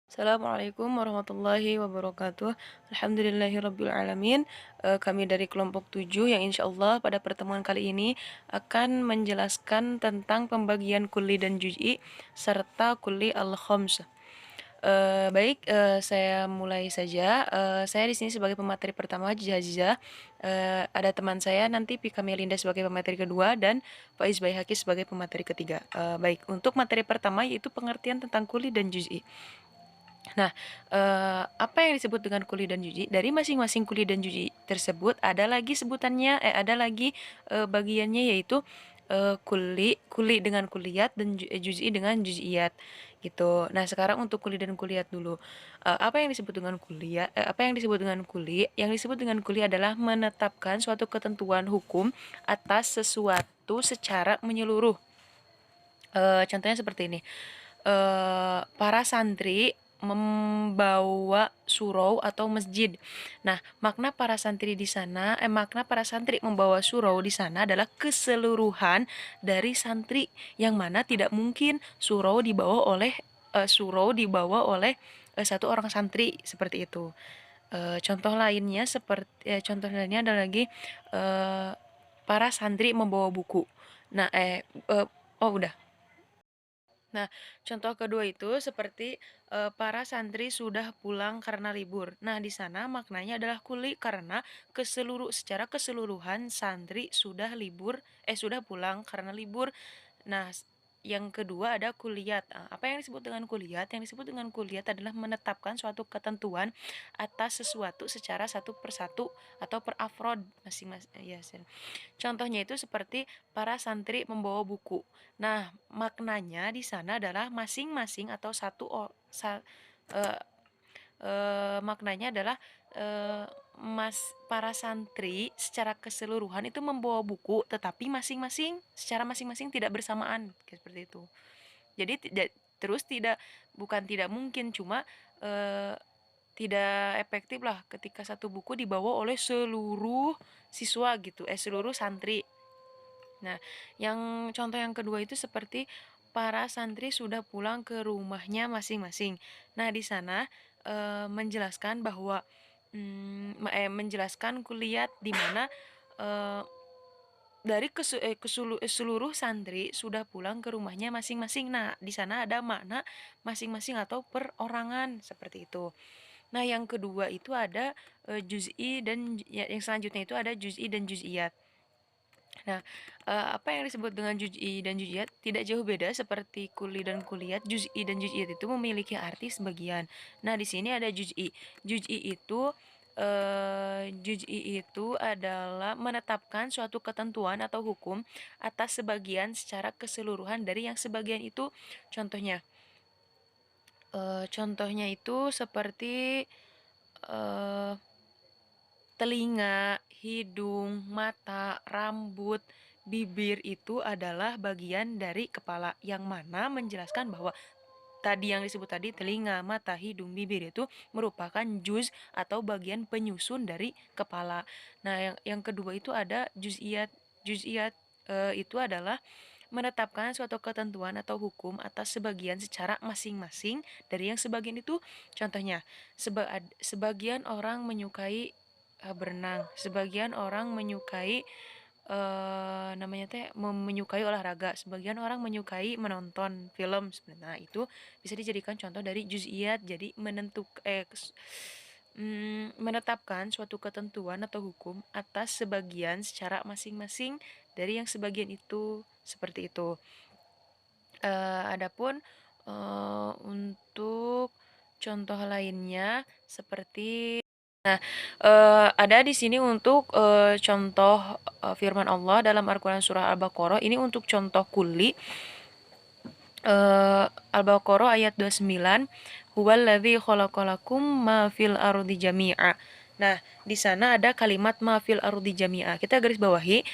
Assalamualaikum warahmatullahi wabarakatuh. Alhamdulillahirabbil alamin. Kami dari kelompok 7 yang insya Allah pada pertemuan kali ini akan menjelaskan tentang pembagian kulli dan juz'i serta kulli al-khams. Saya mulai saja. Saya di sini sebagai pemateri pertama, Jazizah. Ada teman saya nanti Pika Melinda sebagai pemateri kedua dan Faiz Baihaqi sebagai pemateri ketiga. Untuk materi pertama yaitu pengertian tentang kulli dan juz'i. Nah, apa yang disebut dengan kuli dan juz'i? Dari masing-masing kuli dan juz'i tersebut ada lagi sebutannya, bagiannya yaitu kuli dengan kuliyat dan juz'i dengan juz'iyat gitu. Nah, sekarang untuk kuli dan kuliyat dulu. Apa yang disebut dengan kuliyat? Apa yang disebut dengan kuli? Yang disebut dengan kuli adalah menetapkan suatu ketentuan hukum atas sesuatu secara menyeluruh. Contohnya seperti ini. Para santri membawa surau atau masjid. Nah, makna para santri membawa surau di sana adalah keseluruhan dari santri yang mana tidak mungkin surau dibawa oleh satu orang santri seperti itu. Contoh lainnya ada lagi eh, para santri membawa buku. Nah, udah. Nah, contoh kedua itu seperti para santri sudah pulang karena libur. Nah, di sana maknanya adalah kuli karena secara keseluruhan santri sudah pulang karena libur. Nah, yang kedua ada kuliat. Apa yang disebut dengan kuliat? Yang disebut dengan kuliat adalah menetapkan suatu ketentuan atas sesuatu secara satu persatu atau per afrod masing-masing. Ya, contohnya itu seperti para santri membawa buku. Nah, maknanya di sana adalah masing-masing atau eh, maknanya adalah eh, para santri secara keseluruhan itu membawa buku, tetapi masing-masing tidak bersamaan, kayak seperti itu. Jadi bukan tidak mungkin, cuma eh, tidak efektif lah ketika satu buku dibawa oleh seluruh siswa gitu, seluruh santri. Nah, contoh yang kedua itu seperti para santri sudah pulang ke rumahnya masing-masing. Nah, di sana menjelaskan bahwa menjelaskan kuliah di mana eh, seluruh santri sudah pulang ke rumahnya masing-masing. Nah, di sana ada makna masing-masing atau perorangan seperti itu. Nah, yang kedua itu ada juz'i dan yang selanjutnya itu ada juz'i dan juz'iyat. Nah, apa yang disebut dengan juz'i dan juz'iyat tidak jauh beda seperti kuli dan kuliyat. Juz'i dan juz'iyat itu memiliki arti sebagian. Nah, di sini ada juz'i. Juz'i itu adalah menetapkan suatu ketentuan atau hukum atas sebagian secara keseluruhan dari yang sebagian itu. Contohnya itu seperti eh, telinga, hidung, mata, rambut, bibir itu adalah bagian dari kepala, yang mana menjelaskan bahwa tadi yang disebut tadi telinga, mata, hidung, bibir itu merupakan juz atau bagian penyusun dari kepala. Nah, yang kedua itu ada juz'iyat. Juz'iyat itu adalah menetapkan suatu ketentuan atau hukum atas sebagian secara masing-masing dari yang sebagian itu. Contohnya, sebagian orang menyukai berenang, sebagian orang menyukai menyukai olahraga, sebagian orang menyukai menonton film sebenarnya. Nah, itu bisa dijadikan contoh dari juz'iyat. Jadi menetapkan suatu ketentuan atau hukum atas sebagian secara masing-masing dari yang sebagian itu, seperti itu. Adapun untuk contoh lainnya seperti ada di sini untuk contoh firman Allah dalam Al-Quran surah Al-Baqarah. Ini untuk contoh kuli. Al-Baqarah ayat 29. Huwallazi khalaqalakum ma fil ardi jami'a. Nah, di sana ada kalimat ma fil ardi jami'a. Kita garis bawahi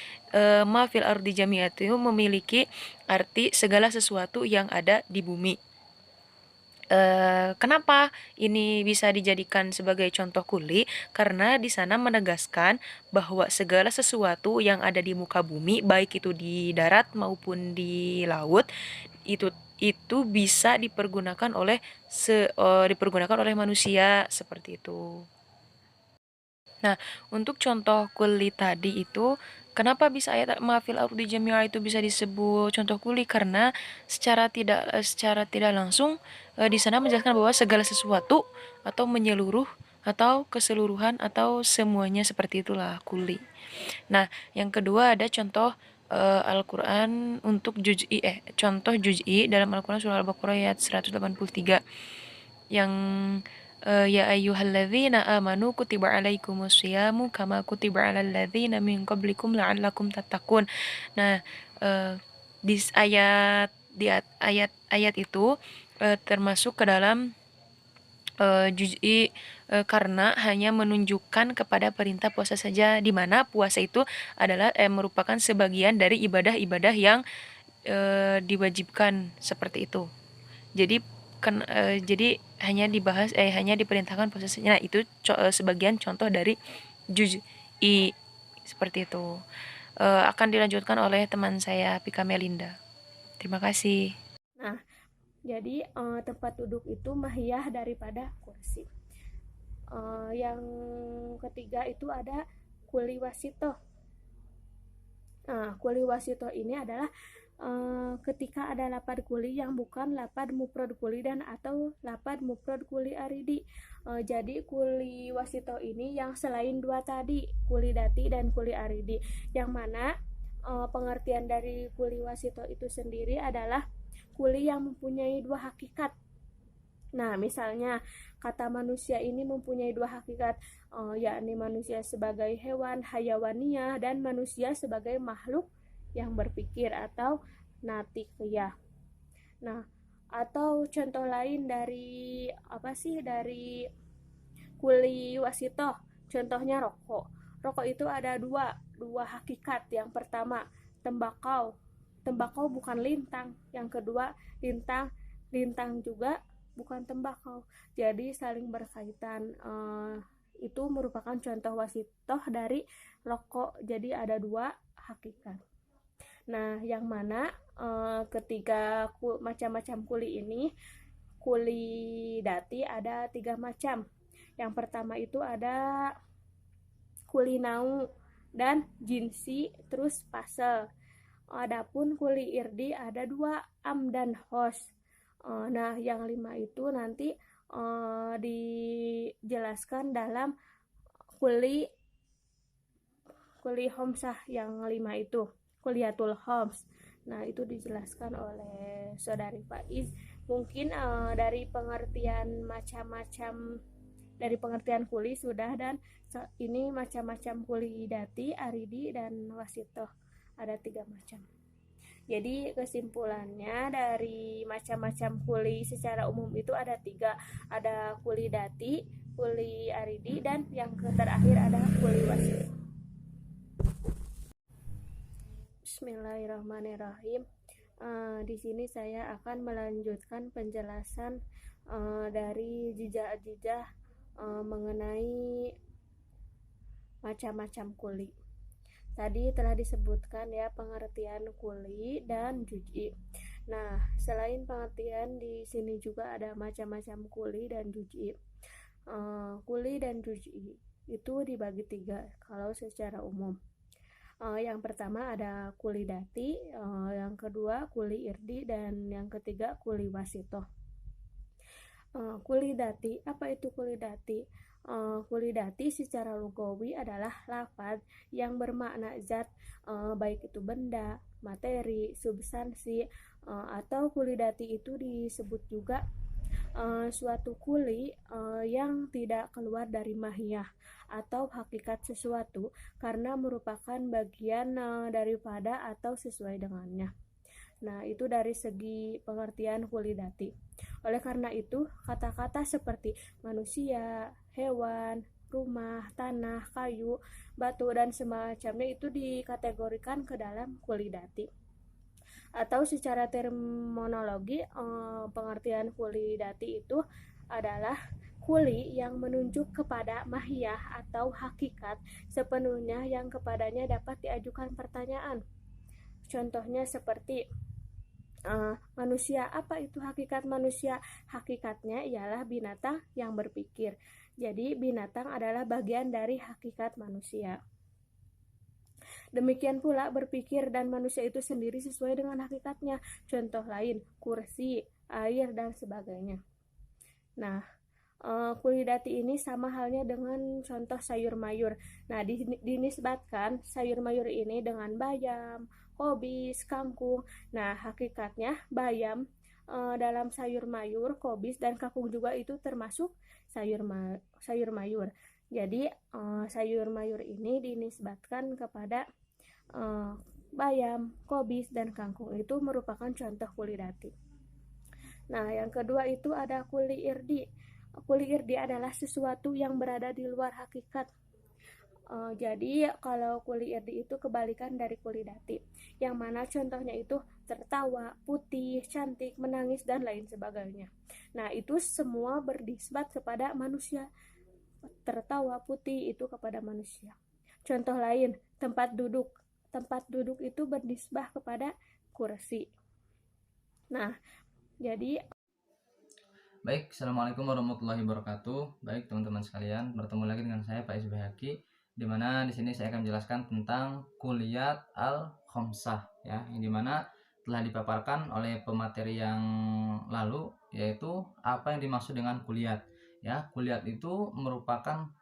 ma fil ardi jami'a itu memiliki arti segala sesuatu yang ada di bumi. Kenapa ini bisa dijadikan sebagai contoh kuli? Karena di sana menegaskan bahwa segala sesuatu yang ada di muka bumi, baik itu di darat maupun di laut, itu itu bisa dipergunakan oleh manusia seperti itu. Nah, untuk contoh kuli tadi itu, kenapa bisa ayat mafil ardi jami'a itu bisa disebut contoh kuli? Karena secara tidak langsung di sana menjelaskan bahwa segala sesuatu atau menyeluruh atau keseluruhan atau semuanya seperti itulah kuli. Nah, yang kedua ada contoh Al-Quran untuk contoh juz'i dalam Al-Quran surah Al-Baqarah ayat 183 yang ya ayyuhalladzina amanu kutiba alaikumus syiyamu kama kutiba alal ladzina min qablikum la'allakum tattaqun. Nah, ayat itu termasuk ke dalam juz'i karena hanya menunjukkan kepada perintah puasa saja, di mana puasa itu adalah merupakan sebagian dari ibadah-ibadah yang diwajibkan seperti itu. Jadi hanya diperintahkan posisinya. Nah, itu sebagian contoh dari juz'i seperti itu. Akan dilanjutkan oleh teman saya Pika Melinda. Terima kasih. Nah, jadi tempat duduk itu mahiyah daripada kursi. Yang ketiga itu ada kuli wasito. Nah, kuli wasito ini adalah ketika ada lapad kuli yang bukan lapad mufrad kuli dan atau lapad mufrad kuli aridi. Jadi kuli wasito ini yang selain dua tadi, kuli dati dan kuli aridi, yang mana pengertian dari kuli wasito itu sendiri adalah kuli yang mempunyai dua hakikat. Nah, misalnya kata manusia ini mempunyai dua hakikat, yakni manusia sebagai hewan hayawaniyah dan manusia sebagai makhluk yang berpikir atau natikiyah. Nah, atau contoh lain dari dari kuli wasito, contohnya rokok. Rokok itu ada dua hakikat. Yang pertama, tembakau. Tembakau bukan lintang. Yang kedua, lintang juga bukan tembakau. Jadi saling berkaitan. Itu merupakan contoh wasitoh dari rokok. Jadi ada dua hakikat. Nah, yang mana ketiga macam-macam kuli ini, kuli dati ada 3 macam. Yang pertama itu ada kuli nau dan jinsi terus pasel. Adapun kuli irdi ada 2, am dan hos. Nah, yang 5 itu nanti dijelaskan dalam kuli homsah yang 5 itu, kuliatul homs. Nah, itu dijelaskan oleh saudari Faiz. Mungkin dari pengertian kuli sudah, dan ini macam-macam kuli dati, aridi, dan wasitoh. Ada 3 macam. Jadi kesimpulannya dari macam-macam kuli secara umum itu ada 3. Ada kuli dati, kuli aridi, dan yang terakhir ada kuli wasitoh. Bismillahirrahmanirrahim. Di sini saya akan melanjutkan penjelasan dari jizah-jizah mengenai macam-macam kuli. Tadi telah disebutkan ya pengertian kuli dan juz'i. Nah, selain pengertian di sini juga ada macam-macam kuli dan juz'i. Kuli dan juz'i itu dibagi 3 kalau secara umum. Yang pertama ada kuli dati, yang kedua kuli irdi, dan yang ketiga kuli wasitoh. Kuli dati, apa itu kuli dati? Kuli dati secara lugawi adalah lafaz yang bermakna zat, baik itu benda, materi, substansi, atau kuli dati itu disebut juga suatu kuli yang tidak keluar dari mahiyah atau hakikat sesuatu karena merupakan bagian daripada atau sesuai dengannya. Nah, itu dari segi pengertian kuli dati. Oleh karena itu, kata-kata seperti manusia, hewan, rumah, tanah, kayu, batu, dan semacamnya itu dikategorikan ke dalam kuli dati. Atau secara terminologi, pengertian kuli dati itu adalah kuli yang menunjuk kepada mahiyah atau hakikat sepenuhnya yang kepadanya dapat diajukan pertanyaan. Contohnya seperti Manusia, apa itu hakikat manusia? Hakikatnya ialah binatang yang berpikir. Jadi binatang adalah bagian dari hakikat manusia. Demikian pula berpikir dan manusia itu sendiri sesuai dengan hakikatnya. Contoh lain, kursi, air, dan sebagainya. Nah, kulidati ini sama halnya dengan contoh sayur mayur. Nah, dinisbatkan sayur mayur ini dengan bayam, kobis, kangkung. Nah, hakikatnya bayam dalam sayur mayur, kobis, dan kangkung juga itu termasuk sayur mayur. Jadi, sayur mayur ini dinisbatkan kepada eh, bayam, kobis, dan kangkung itu merupakan contoh kulidati. Nah, yang kedua itu ada kuli irdi. Kuli irdi adalah sesuatu yang berada di luar hakikat. Jadi kalau kuli irdi itu kebalikan dari kuli dati, yang mana contohnya itu tertawa, putih, cantik, menangis, dan lain sebagainya. Nah, itu semua berdisbat kepada manusia. Tertawa, putih itu kepada manusia. Contoh lain, tempat duduk. Tempat duduk itu berdisbah kepada kursi. Nah, jadi Baik, Assalamualaikum warahmatullahi wabarakatuh. Baik, teman-teman sekalian, bertemu lagi dengan saya Pak Isbah Haki, di mana di sini saya akan menjelaskan tentang kuliat al-khomsah, ya, yang dimana telah dipaparkan oleh pemateri yang lalu, yaitu apa yang dimaksud dengan kuliat. Ya, kuliat itu merupakan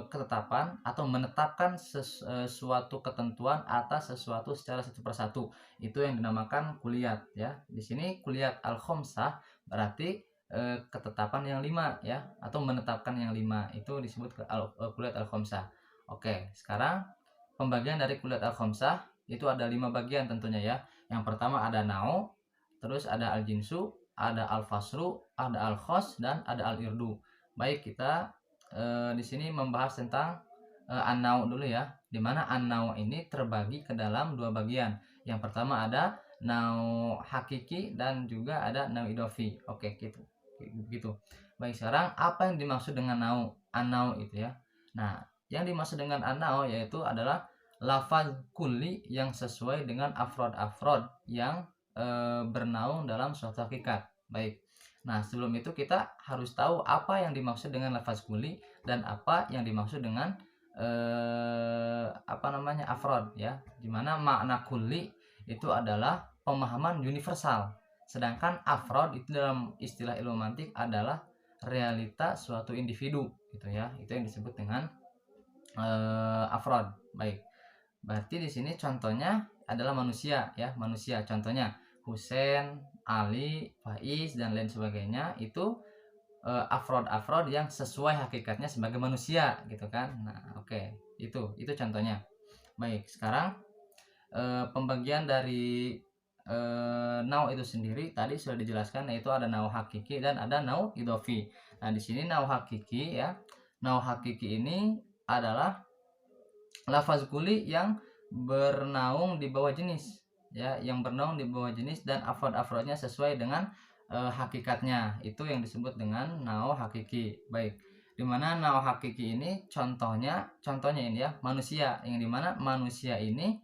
ketetapan atau menetapkan sesuatu ketentuan atas sesuatu secara satu persatu. Itu yang dinamakan kuliat, ya. Di sini kuliat al-khomsah berarti ketetapan yang 5, ya, atau menetapkan yang 5 itu disebut kuliat al-khomsah. Oke, sekarang pembagian dari kuliat al-khomsah itu ada 5 bagian tentunya, ya. Yang pertama ada nau, terus ada al-jinsu, ada al-fasru, ada al-khos, dan ada al-irdu. Baik, kita di sini membahas tentang an-nau dulu, ya. Dimana an-nau ini terbagi ke dalam 2 bagian. Yang pertama ada nau hakiki dan juga ada nau idofi. Oke, gitu. Baik, sekarang apa yang dimaksud dengan nau? An-nau itu, ya. Nah, yang dimaksud dengan an-nau yaitu adalah lafaz kulli yang sesuai dengan afrod yang bernaung dalam suatu hakikat. Baik. Nah, sebelum itu kita harus tahu apa yang dimaksud dengan lafaz kulli dan apa yang dimaksud dengan afrod, ya. Dimana makna kulli itu adalah pemahaman universal, sedangkan afrod itu dalam istilah ilmu mantik adalah realita suatu individu, gitu, ya. Itu yang disebut dengan afrod. Baik, berarti di sini contohnya adalah manusia, ya, manusia. Contohnya Husein, Ali, Faiz, dan lain sebagainya itu afrod yang sesuai hakikatnya sebagai manusia, gitu kan. Nah, oke, itu contohnya. Baik, sekarang pembagian dari nau itu sendiri tadi sudah dijelaskan, yaitu ada nau hakiki dan ada nau idofi. Nah, di sini nau hakiki, ya. Nau hakiki ini adalah lafaz kuli yang bernaung di bawah jenis, ya, yang bernaung di bawah jenis dan afrod-afrodnya sesuai dengan hakikatnya. Itu yang disebut dengan nau hakiki. Baik, dimana nau hakiki ini contohnya ini, ya, manusia, yang dimana manusia ini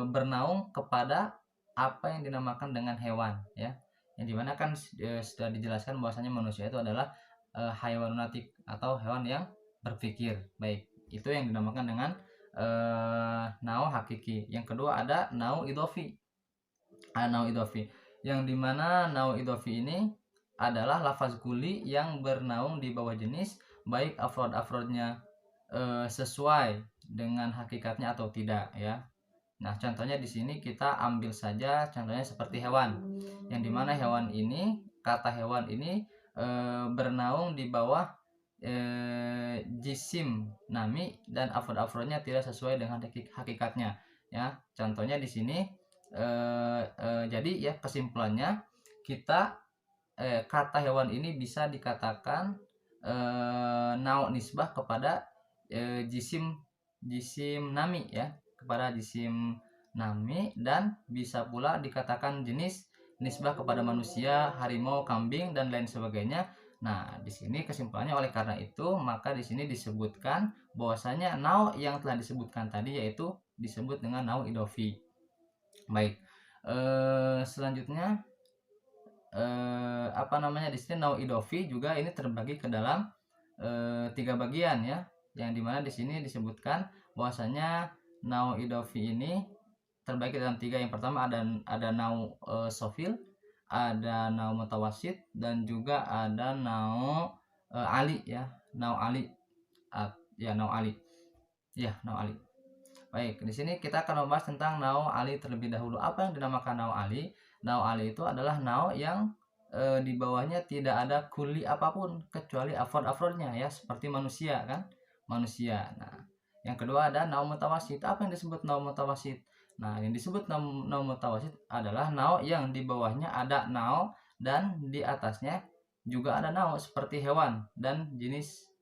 bernaung kepada apa yang dinamakan dengan hewan, ya, yang dimana kan sudah dijelaskan bahwasanya manusia itu adalah hayawanunatik atau hewan yang berpikir. Baik, itu yang dinamakan dengan nau hakiki. Yang kedua ada nau idofi. Nau idofi, yang dimana nau idofi ini adalah lafaz kuli yang bernaung di bawah jenis, baik afrod-afrodnya sesuai dengan hakikatnya atau tidak, ya. Nah, contohnya di sini kita ambil saja contohnya seperti hewan, yang dimana hewan ini, kata hewan ini bernaung di bawah jisim nami dan afrod-afrodnya tidak sesuai dengan hakikatnya, ya. Contohnya di sini jadi, ya, kesimpulannya kita kata hewan ini bisa dikatakan nau nisbah kepada jisim nami, ya, kepada jisim nami, dan bisa pula dikatakan jenis nisbah kepada manusia, harimau, kambing, dan lain sebagainya. Nah, di sini kesimpulannya oleh karena itu maka di sini disebutkan bahwasanya nau yang telah disebutkan tadi yaitu disebut dengan nau idofi. Baik, Selanjutnya apa namanya, di sini nau idofi juga ini terbagi ke dalam 3 bagian ya, yang dimana di sini disebutkan bahwasanya nau idofi ini terbagi dalam 3. Yang pertama ada nau sofil, ada nau mutawasid, dan juga ada nau ali ya, nau ali. Ya, nau ali. Ya, nau ali. Baik, di sini kita akan membahas tentang nau ali terlebih dahulu. Apa yang dinamakan nau ali? Nau ali itu adalah nau yang di bawahnya tidak ada kuli apapun kecuali afrod-afrodnya ya, seperti manusia kan, manusia. Nah, yang kedua ada nau mutawasid. Apa yang disebut nau mutawasid? Nah, yang disebut nau mutawasid adalah nau yang di bawahnya ada nau dan di atasnya juga ada nau, seperti hewan dan jenis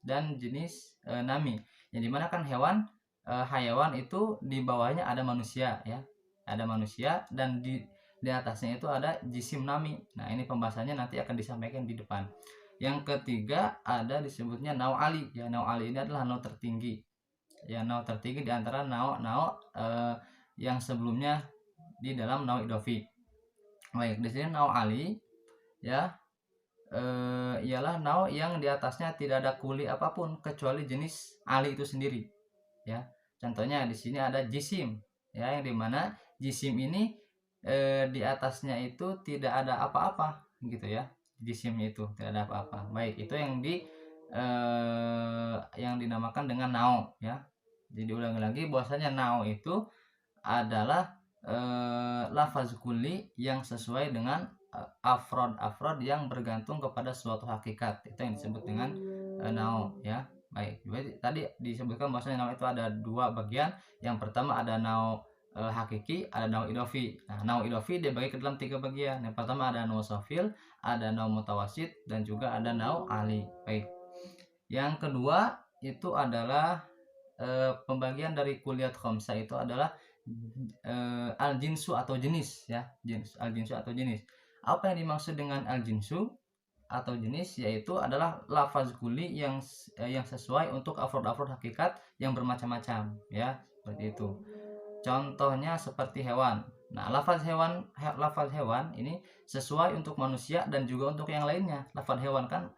nami. Yang dimana kan hewan hayawan itu di bawahnya ada manusia ya, ada manusia, dan di atasnya itu ada jisim nami. Nah, ini pembahasannya nanti akan disampaikan di depan. Yang ketiga ada disebutnya nau ali ya. Nau ali ini adalah nau tertinggi ya, nau tertinggi di antara nau yang sebelumnya di dalam nau idofi. Baik, di sini nau ali ya ialah nau yang di atasnya tidak ada kuli apapun kecuali jenis ali itu sendiri ya. Contohnya di sini ada jisim ya, yang dimana jisim ini di atasnya itu tidak ada apa-apa gitu ya. Jisimnya itu tidak ada apa-apa. Baik, itu yang dinamakan dengan nao ya. Jadi ulangi lagi bahwasanya nao itu adalah lafaz kuli yang sesuai dengan afrod yang bergantung kepada suatu hakikat. Itu yang disebut dengan nao ya. Baik, jadi tadi disebutkan bahwasanya nau itu ada 2 bagian. Yang pertama ada nau hakiki, ada nau idofi. Nah, nau idofi dibagi ke dalam 3 bagian. Yang pertama ada nau sofil, ada nau mutawasid, dan juga ada nau ali. Baik. Yang kedua itu adalah pembagian dari kuliat khamsah itu adalah al jinsu atau jenis ya, al jinsu atau jenis. Apa yang dimaksud dengan al jinsu atau jenis? Yaitu adalah lafaz kuli yang sesuai untuk afrod hakikat yang bermacam-macam ya, seperti itu. Contohnya seperti hewan. Nah, lafaz hewan ini sesuai untuk manusia dan juga untuk yang lainnya. Lafaz hewan kan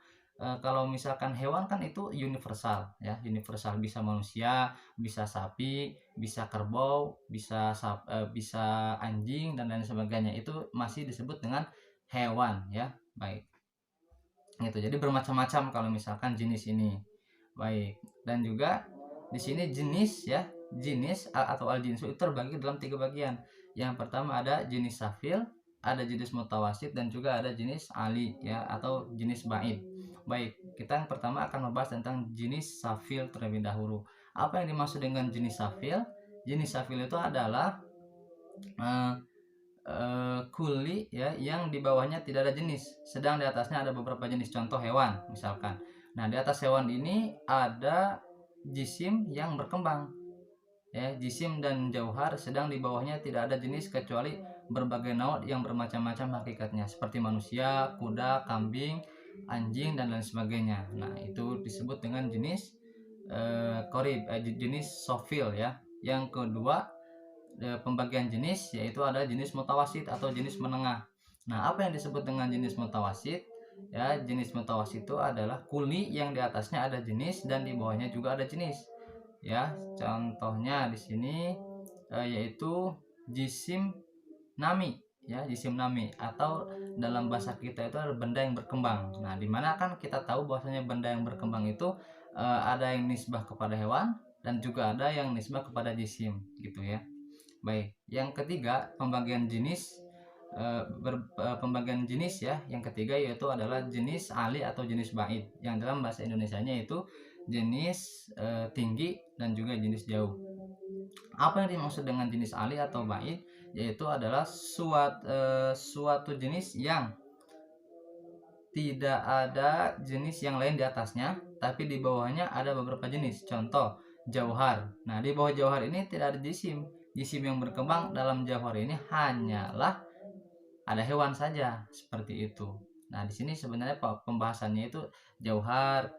kalau misalkan hewan kan itu universal ya, universal, bisa manusia, bisa sapi, bisa kerbau, bisa anjing, dan lain sebagainya. Itu masih disebut dengan hewan ya. Baik, gitu. Jadi bermacam-macam kalau misalkan jenis ini. Baik, dan juga di sini jenis ya, jenis atau al jinsu itu terbagi dalam 3 bagian. Yang pertama ada jenis safil, ada jenis mutawasid, dan juga ada jenis ali ya, atau jenis ba'id. Baik, kita yang pertama akan membahas tentang jenis safil terlebih dahulu. Apa yang dimaksud dengan jenis safil? Jenis safil itu adalah kuli ya, yang di bawahnya tidak ada jenis, sedang di atasnya ada beberapa jenis. Contoh hewan misalkan. Nah, di atas hewan ini ada jisim yang berkembang ya, jisim dan jauhar, sedang di bawahnya tidak ada jenis kecuali berbagai naud yang bermacam-macam hakikatnya, seperti manusia, kuda, kambing, anjing, dan lain sebagainya. Nah, itu disebut dengan jenis jenis sofil ya. Yang kedua pembagian jenis yaitu ada jenis mutawasid atau jenis menengah. Nah, apa yang disebut dengan jenis mutawasid? Ya, jenis mutawasid itu adalah kuli yang di atasnya ada jenis dan di bawahnya juga ada jenis. Ya, contohnya di sini yaitu jisim nami ya, jisim nami, atau dalam bahasa kita itu adalah benda yang berkembang. Nah, dimana kan kita tahu bahwasanya benda yang berkembang itu ada yang nisbah kepada hewan dan juga ada yang nisbah kepada jisim gitu ya. Baik, yang ketiga pembagian jenis pembagian jenis ya. Yang ketiga yaitu adalah jenis ali atau jenis ba'id, yang dalam bahasa Indonesianya itu jenis tinggi dan juga jenis jauh. Apa yang dimaksud dengan jenis ali atau ba'id? Yaitu adalah suatu jenis yang tidak ada jenis yang lain di atasnya, tapi di bawahnya ada beberapa jenis. Contoh jauhar. Nah, di bawah jauhar ini tidak ada jisim. Jisim yang berkembang dalam jauhar ini hanyalah ada hewan saja, seperti itu. Nah, di sini sebenarnya pembahasannya itu jauhar,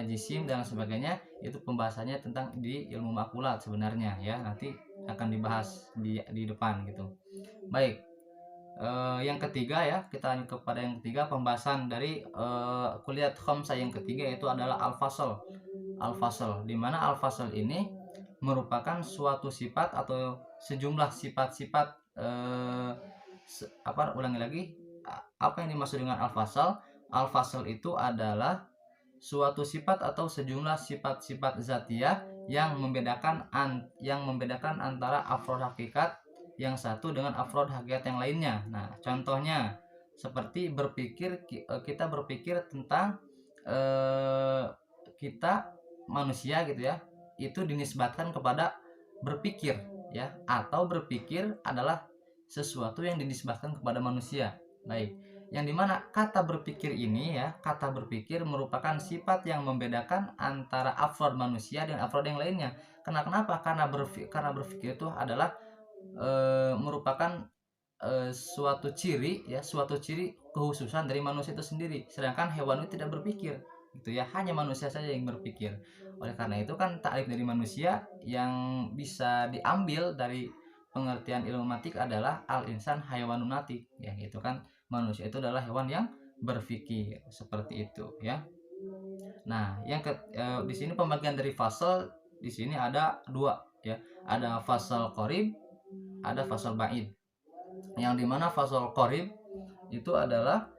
jisim dan sebagainya, itu pembahasannya tentang di ilmu makulat sebenarnya ya. Nanti akan dibahas di depan gitu. Baik, yang ketiga ya, kita lanjut kepada yang ketiga, pembahasan dari kuliah khamsah yang ketiga, yaitu adalah al-fasl. Al-fasl, di mana al-fasl ini merupakan suatu sifat atau sejumlah sifat-sifat, ulangi lagi, apa yang dimaksud dengan al-fasl? Al-fasl itu adalah suatu sifat atau sejumlah sifat-sifat zatiyah yang membedakan antara afrod hakikat yang satu dengan afrod hakikat yang lainnya. Nah, contohnya seperti kita berpikir tentang eh, kita manusia gitu ya, itu dinisbatkan kepada berpikir ya, atau berpikir adalah sesuatu yang dinisbatkan kepada manusia. Baik, yang dimana kata berpikir ini ya, kata berpikir merupakan sifat yang membedakan antara afrod manusia dan afrod yang lainnya. Kenapa? Karena berpikir itu adalah merupakan suatu ciri khususan dari manusia itu sendiri. Sedangkan hewan itu tidak berpikir, gitu ya. Hanya manusia saja yang berpikir. Oleh karena itu kan takrif dari manusia yang bisa diambil dari pengertian ilmu mantik adalah al-insan hayawanun natik, ya gitu kan. Manusia itu adalah hewan yang berpikir, seperti itu ya. Nah, di sini pembagian dari fasal di sini ada dua ya. Ada fasal qorib, ada fasal ba'id. Yang dimana fasal qorib itu adalah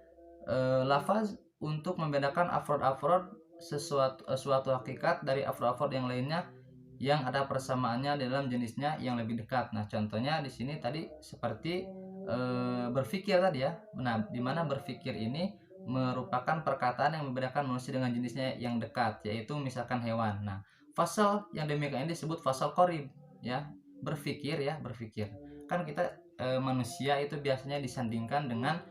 lafaz untuk membedakan afrod-afrod suatu hakikat dari afrod-afrod yang lainnya yang ada persamaannya dalam jenisnya yang lebih dekat. Nah, contohnya di sini tadi seperti berpikir tadi ya. Nah, di mana berpikir ini merupakan perkataan yang membedakan manusia dengan jenisnya yang dekat, yaitu misalkan hewan. Nah, fasal yang demikian ini disebut fasal qorib ya. Berpikir ya, berpikir. Kan kita manusia itu biasanya disandingkan dengan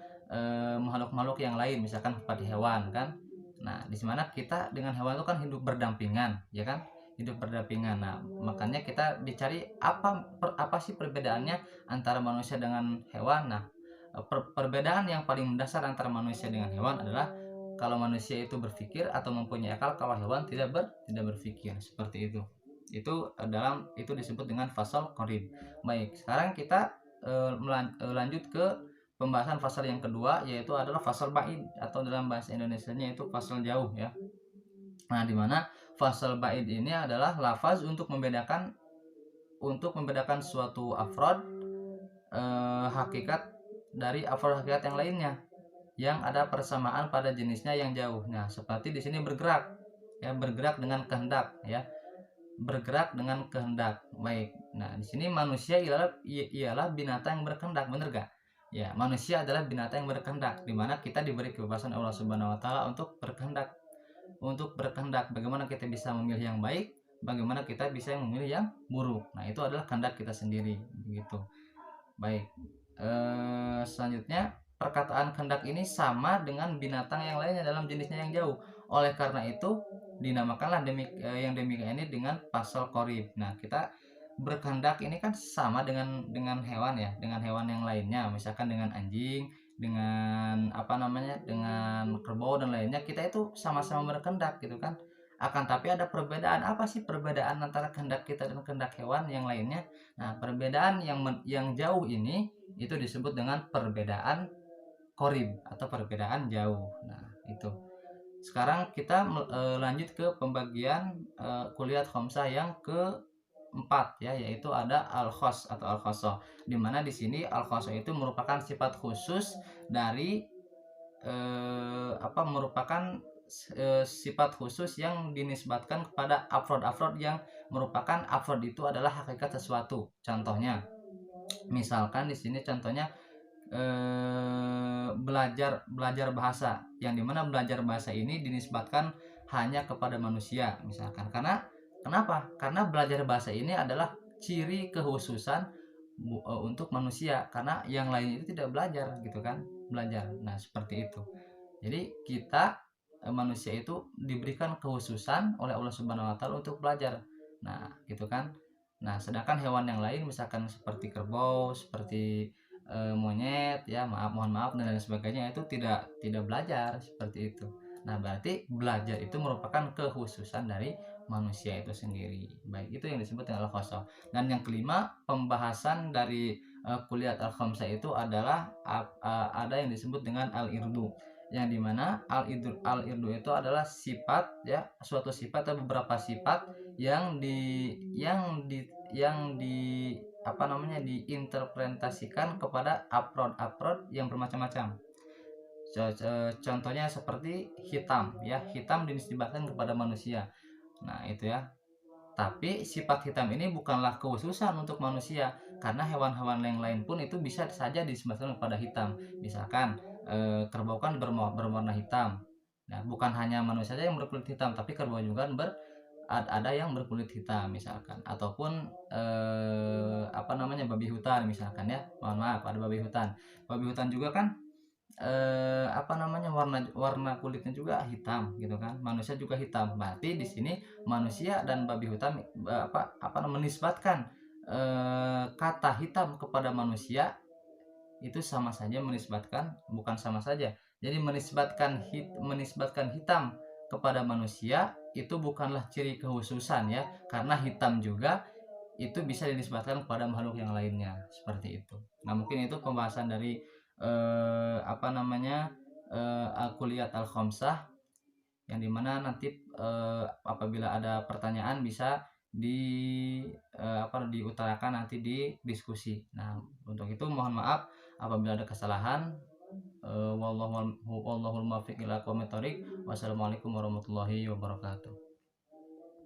makhluk-makhluk yang lain, misalkan seperti hewan kan. Nah, di mana kita dengan hewan itu kan hidup berdampingan, ya kan? Hidup berdampingan. Nah, makanya kita dicari apa sih perbedaannya antara manusia dengan hewan. Nah, perbedaan yang paling mendasar antara manusia dengan hewan adalah kalau manusia itu berpikir atau mempunyai akal, kalau hewan tidak berpikir, seperti itu. Itu disebut dengan fasal qorib. Baik, sekarang kita lanjut ke pembahasan fasal yang kedua, yaitu adalah fasal ba'id, atau dalam bahasa Indonesianya itu fasal jauh ya. Nah, di mana fasal ba'id ini adalah lafaz untuk membedakan suatu afrod hakikat dari afrod hakikat yang lainnya yang ada persamaan pada jenisnya yang jauh. Nah, seperti di sini bergerak ya, bergerak dengan kehendak ya. Bergerak dengan kehendak. Baik. Nah, di sini manusia ialah binatang yang berkehendak, benar gak? Ya, manusia adalah binatang yang berkehendak, di mana kita diberi kebebasan Allah Subhanahu wa taala untuk berkehendak. Bagaimana kita bisa memilih yang baik, bagaimana kita bisa memilih yang buruk. Nah, itu adalah kehendak kita sendiri, begitu. Baik. Selanjutnya, perkataan kehendak ini sama dengan binatang yang lainnya dalam jenisnya yang jauh. Oleh karena itu dinamakanlah yang demikian ini dengan pasal qorib. Nah, kita berkehendak ini kan sama dengan hewan ya, dengan hewan yang lainnya, misalkan dengan anjing, dengan dengan kerbau dan lainnya, kita itu sama-sama berkehendak gitu kan. Akan tapi ada perbedaan. Apa sih perbedaan antara kehendak kita dan kehendak hewan yang lainnya? Nah, perbedaan yang jauh ini itu disebut dengan perbedaan qorib atau perbedaan jauh. Nah, itu. Sekarang kita lanjut ke pembagian kuliah khamsah yang keempat ya, yaitu ada al-khos atau al-khosoh. Di mana di sini al-khosoh itu merupakan sifat khusus dari merupakan sifat khusus yang dinisbatkan kepada afrod yang merupakan afrod itu adalah hakikat sesuatu. Contohnya, misalkan di sini contohnya belajar bahasa, yang dimana belajar bahasa ini dinisbatkan hanya kepada manusia, misalkan. Kenapa? Karena belajar bahasa ini adalah ciri kekhususan untuk manusia, karena yang lain itu tidak belajar gitu kan, belajar. Nah, seperti itu. Jadi kita manusia itu diberikan kekhususan oleh Allah Subhanahu wa taala untuk belajar. Nah, gitu kan. Nah, sedangkan hewan yang lain misalkan seperti kerbau, seperti monyet ya, mohon maaf dan lain sebagainya, itu tidak belajar seperti itu. Nah, berarti belajar itu merupakan kekhususan dari manusia itu sendiri. Baik, itu yang disebut dengan al-khosoh. Dan yang kelima, pembahasan dari kuliat al-khamsah itu adalah ada yang disebut dengan al-irdu, yang dimana al-irdu itu adalah sifat, ya, suatu sifat atau beberapa sifat yang di apa namanya diinterpretasikan kepada afrod yang bermacam-macam. Contohnya seperti hitam, ya, hitam dinisbatkan kepada manusia. Nah, itu ya. Tapi sifat hitam ini bukanlah khususan untuk manusia, karena hewan-hewan yang lain pun itu bisa saja dinisbatkan kepada hitam. Misalkan kerbau kan berwarna hitam. Nah, bukan hanya manusia saja yang berkulit hitam, tapi kerbau juga ada yang berkulit hitam misalkan, ataupun apa namanya babi hutan misalkan, ya. Mohon maaf, ada babi hutan. Babi hutan juga kan apa namanya warna warna kulitnya juga hitam gitu kan, manusia juga hitam. Berarti di sini manusia dan babi hutan apa menisbatkan kata hitam kepada manusia itu sama saja menisbatkan, bukan sama saja, jadi menisbatkan hitam kepada manusia itu bukanlah ciri kekhususan, ya, karena hitam juga itu bisa dinisbatkan kepada makhluk yang lainnya, seperti itu. Nah, mungkin itu pembahasan dari apa namanya al-kulliyat al-khamsah, yang dimana nanti apabila ada pertanyaan bisa diutarakan nanti di diskusi. Nah, untuk itu mohon maaf apabila ada kesalahan. Wallahul muwaffiq ila aqwamit thoriq. Wassalamualaikum warahmatullahi wabarakatuh.